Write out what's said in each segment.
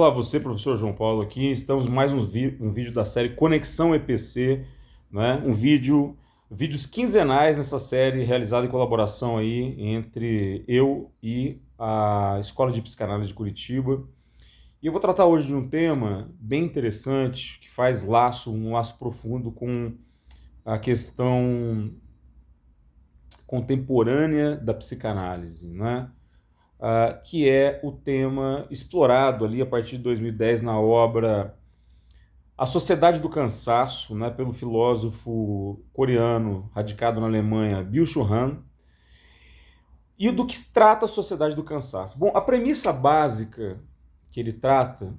Olá, você, professor João Paulo aqui. Estamos mais um vídeo da série Conexão EPC, né? Vídeos quinzenais nessa série realizada em colaboração aí entre eu e a Escola de Psicanálise de Curitiba. E eu vou tratar hoje de um tema bem interessante que faz um laço profundo com a questão contemporânea da psicanálise, né? Que é o tema explorado ali a partir de 2010 na obra A Sociedade do Cansaço, né, pelo filósofo coreano radicado na Alemanha, Byung-Chul Han. E do que se trata a Sociedade do Cansaço? Bom, a premissa básica que ele trata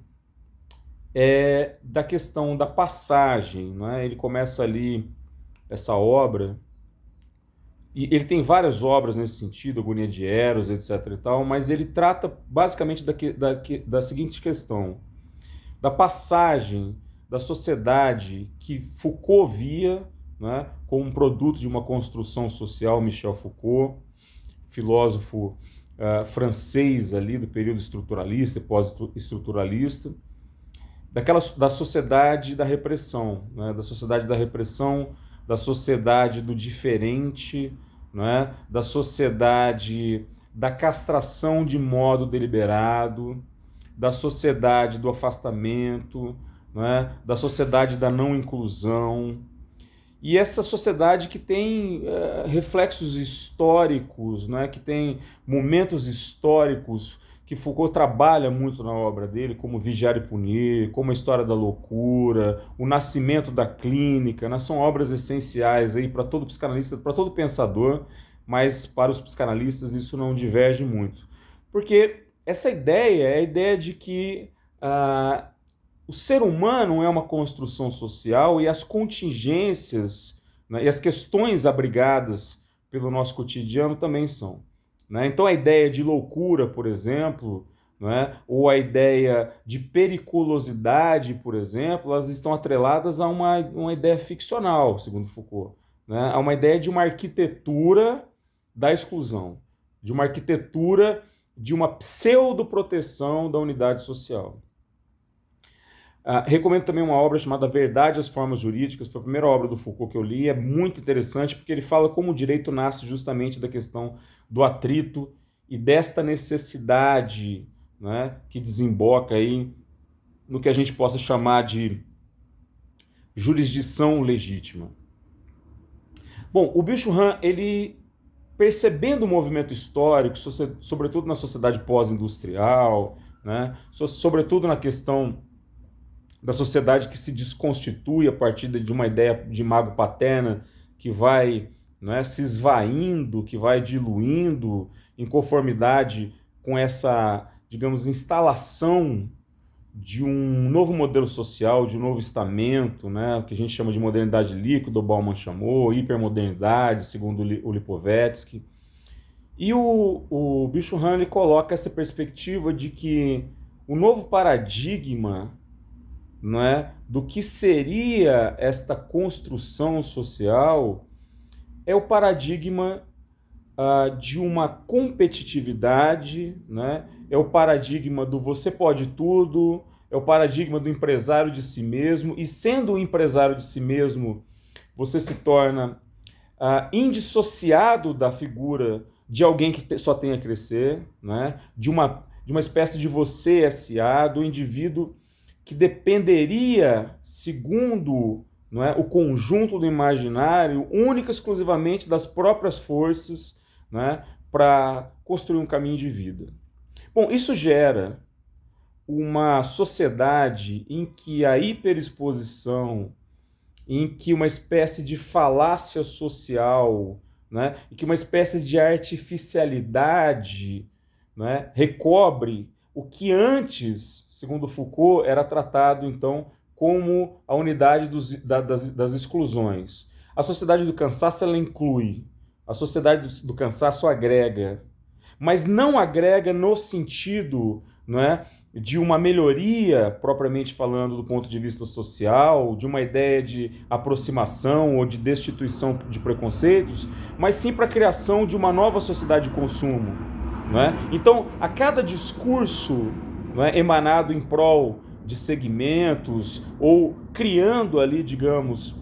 é da questão da passagem, né? Ele começa ali essa obra, e ele tem várias obras nesse sentido, Agonia de Eros, etc. e tal, mas ele trata basicamente da seguinte questão: da passagem da sociedade que Foucault via, né, como um produto de uma construção social, Michel Foucault, filósofo francês ali do período estruturalista e pós-estruturalista, da sociedade da repressão, né, da sociedade do diferente, né, da sociedade da castração de modo deliberado, da sociedade do afastamento, né, da sociedade da não inclusão. E essa sociedade que tem reflexos históricos, né, que tem momentos históricos que Foucault trabalha muito na obra dele, como Vigiar e Punir, como A História da Loucura, O Nascimento da Clínica, né? São obras essenciais aí para todo psicanalista, para todo pensador, mas para os psicanalistas isso não diverge muito. Porque essa ideia é a ideia de que o ser humano é uma construção social e as contingências, né, e as questões abrigadas pelo nosso cotidiano também são. Né? Então a ideia de loucura, por exemplo, né, ou a ideia de periculosidade, por exemplo, elas estão atreladas a uma ideia ficcional, segundo Foucault. Né? A uma ideia de uma arquitetura da exclusão, de uma arquitetura de uma pseudoproteção da unidade social. Recomendo também uma obra chamada Verdade e as Formas Jurídicas, foi a primeira obra do Foucault que eu li, é muito interessante porque ele fala como o direito nasce justamente da questão do atrito e desta necessidade, né, que desemboca aí no que a gente possa chamar de jurisdição legítima. Bom, o Byung-Chul Han, ele percebendo o movimento histórico, sobretudo na sociedade pós-industrial, né, sobretudo na questão da sociedade que se desconstitui a partir de uma ideia de imago paterna que vai, né, se esvaindo, que vai diluindo em conformidade com essa, digamos, instalação de um novo modelo social, de um novo estamento, né, o que a gente chama de modernidade líquida, o Bauman chamou, hipermodernidade, segundo o Lipovetsky. E o Byung-Chul Han coloca essa perspectiva de que o novo paradigma, né, do que seria esta construção social é o paradigma de uma competitividade, né, é o paradigma do você pode tudo, é o paradigma do empresário de si mesmo, e sendo um empresário de si mesmo, você se torna indissociado da figura de alguém que só tem a crescer, né, de uma espécie de você S.A., do indivíduo que dependeria, segundo, não é, o conjunto do imaginário, única e exclusivamente das próprias forças, né, para construir um caminho de vida. Bom, isso gera uma sociedade em que a hiperexposição, em que uma espécie de falácia social, né, em que uma espécie de artificialidade, né, recobre o que antes, segundo Foucault, era tratado, então, como a unidade das exclusões. A sociedade do cansaço, ela inclui. A sociedade do cansaço agrega. Mas não agrega no sentido, não é, de uma melhoria, propriamente falando, do ponto de vista social, de uma ideia de aproximação ou de destituição de preconceitos, mas sim para a criação de uma nova sociedade de consumo. Não é? Então, a cada discurso não é, emanado em prol de segmentos ou criando ali, digamos,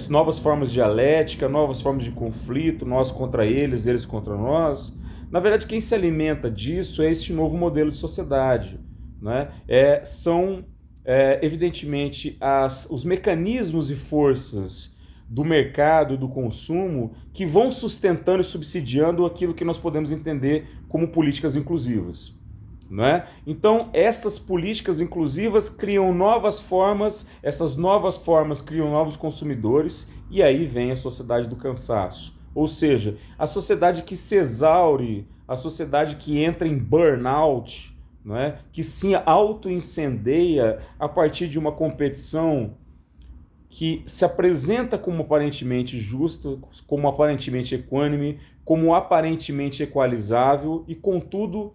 novas formas de dialética, novas formas de conflito, nós contra eles contra nós. Na verdade, quem se alimenta disso é este novo modelo de sociedade. Né? São, evidentemente, os mecanismos e forças do mercado e do consumo que vão sustentando e subsidiando aquilo que nós podemos entender como políticas inclusivas. Não é? Então, essas políticas inclusivas criam novas formas, essas novas formas criam novos consumidores, e aí vem a sociedade do cansaço. Ou seja, a sociedade que se exaure, a sociedade que entra em burnout, não é? Que se auto-incendeia a partir de uma competição que se apresenta como aparentemente justa, como aparentemente equânime, como aparentemente equalizável e, contudo,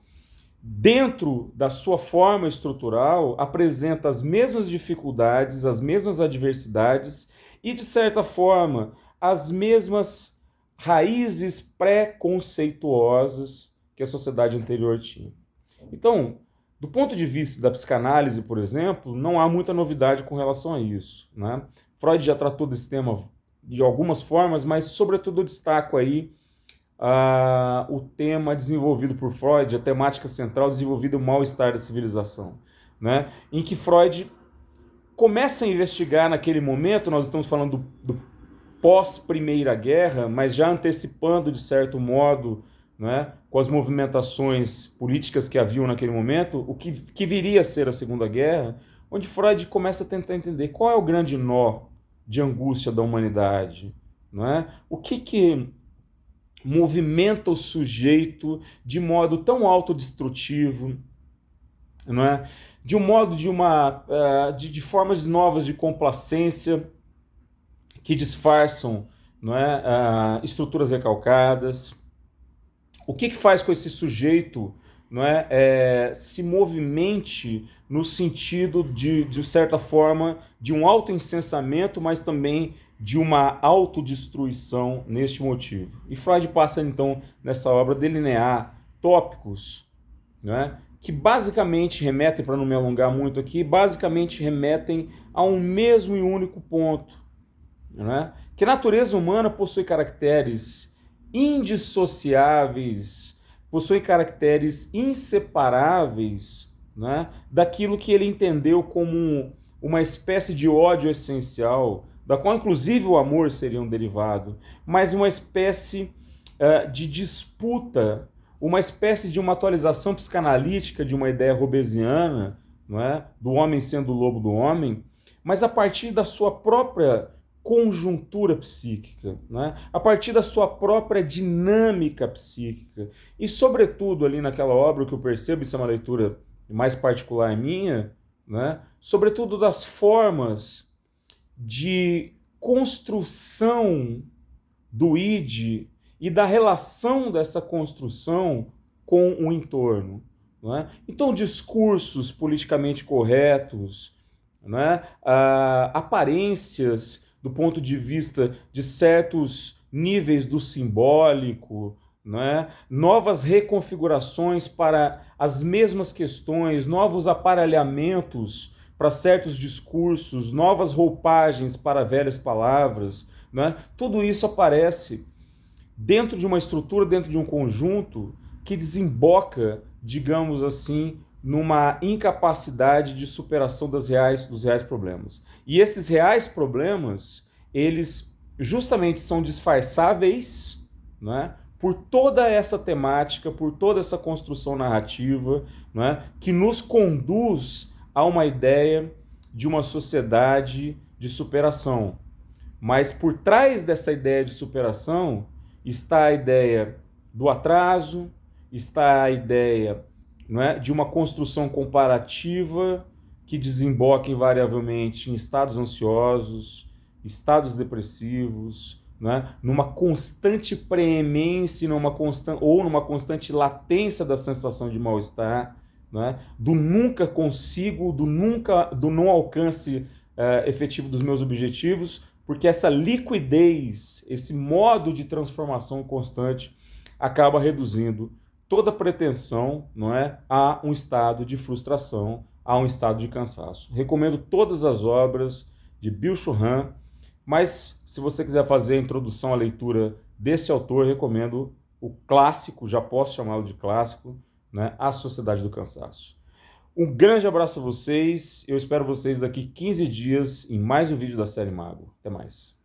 dentro da sua forma estrutural, apresenta as mesmas dificuldades, as mesmas adversidades e, de certa forma, as mesmas raízes pré-conceituosas que a sociedade anterior tinha. Então, do ponto de vista da psicanálise, por exemplo, não há muita novidade com relação a isso. Né? Freud já tratou desse tema de algumas formas, mas, sobretudo, eu destaco aí o tema desenvolvido por Freud, a temática central desenvolvida, o mal-estar da civilização, né? Em que Freud começa a investigar naquele momento, nós estamos falando do pós-Primeira Guerra, mas já antecipando, de certo modo, né, com as movimentações políticas que haviam naquele momento, o que viria a ser a Segunda Guerra, onde Freud começa a tentar entender qual é o grande nó de angústia da humanidade, não é? O que movimenta o sujeito de modo tão autodestrutivo, não é? De um modo de formas novas de complacência que disfarçam, não é? Estruturas recalcadas. O que faz com esse sujeito, não é? Se movimente no sentido de certa forma, de um autoincensamento, mas também de uma autodestruição neste motivo. E Freud passa, então, nessa obra, a delinear tópicos, né, que basicamente remetem, para não me alongar muito aqui, basicamente remetem a um mesmo e único ponto, né, que a natureza humana possui caracteres indissociáveis, possui caracteres inseparáveis, né, daquilo que ele entendeu como uma espécie de ódio essencial, da qual inclusive o amor seria um derivado, mas uma espécie de disputa, uma espécie de uma atualização psicanalítica de uma ideia robesiana, não é? Do homem sendo o lobo do homem, mas a partir da sua própria conjuntura psíquica, né? A partir da sua própria dinâmica psíquica. E, sobretudo, ali naquela obra, o que eu percebo, isso é uma leitura mais particular minha, né? Sobretudo das formas de construção do id e da relação dessa construção com o entorno. Não é? Então, discursos politicamente corretos, não é? Aparências do ponto de vista de certos níveis do simbólico, não é? Novas reconfigurações para as mesmas questões, novos aparelhamentos para certos discursos, novas roupagens para velhas palavras, né? Tudo isso aparece dentro de uma estrutura, dentro de um conjunto que desemboca, digamos assim, numa incapacidade de superação dos reais problemas. E esses reais problemas, eles justamente são disfarçáveis, né, por toda essa temática, por toda essa construção narrativa, né, que nos conduz a uma ideia de uma sociedade de superação. Mas por trás dessa ideia de superação está a ideia do atraso, está a ideia, não é, de uma construção comparativa que desemboca invariavelmente em estados ansiosos, estados depressivos, não é, numa constante preemência, numa constante latência da sensação de mal-estar, né? Do nunca consigo, do não alcance efetivo dos meus objetivos, porque essa liquidez, esse modo de transformação constante acaba reduzindo toda pretensão, não é, a um estado de frustração, a um estado de cansaço. Recomendo todas as obras de Byung-Chul Han, mas se você quiser fazer a introdução à leitura desse autor, recomendo o clássico, já posso chamá-lo de clássico, né, A Sociedade do Cansaço. Um grande abraço a vocês, eu espero vocês daqui 15 dias em mais um vídeo da série Mago. Até mais.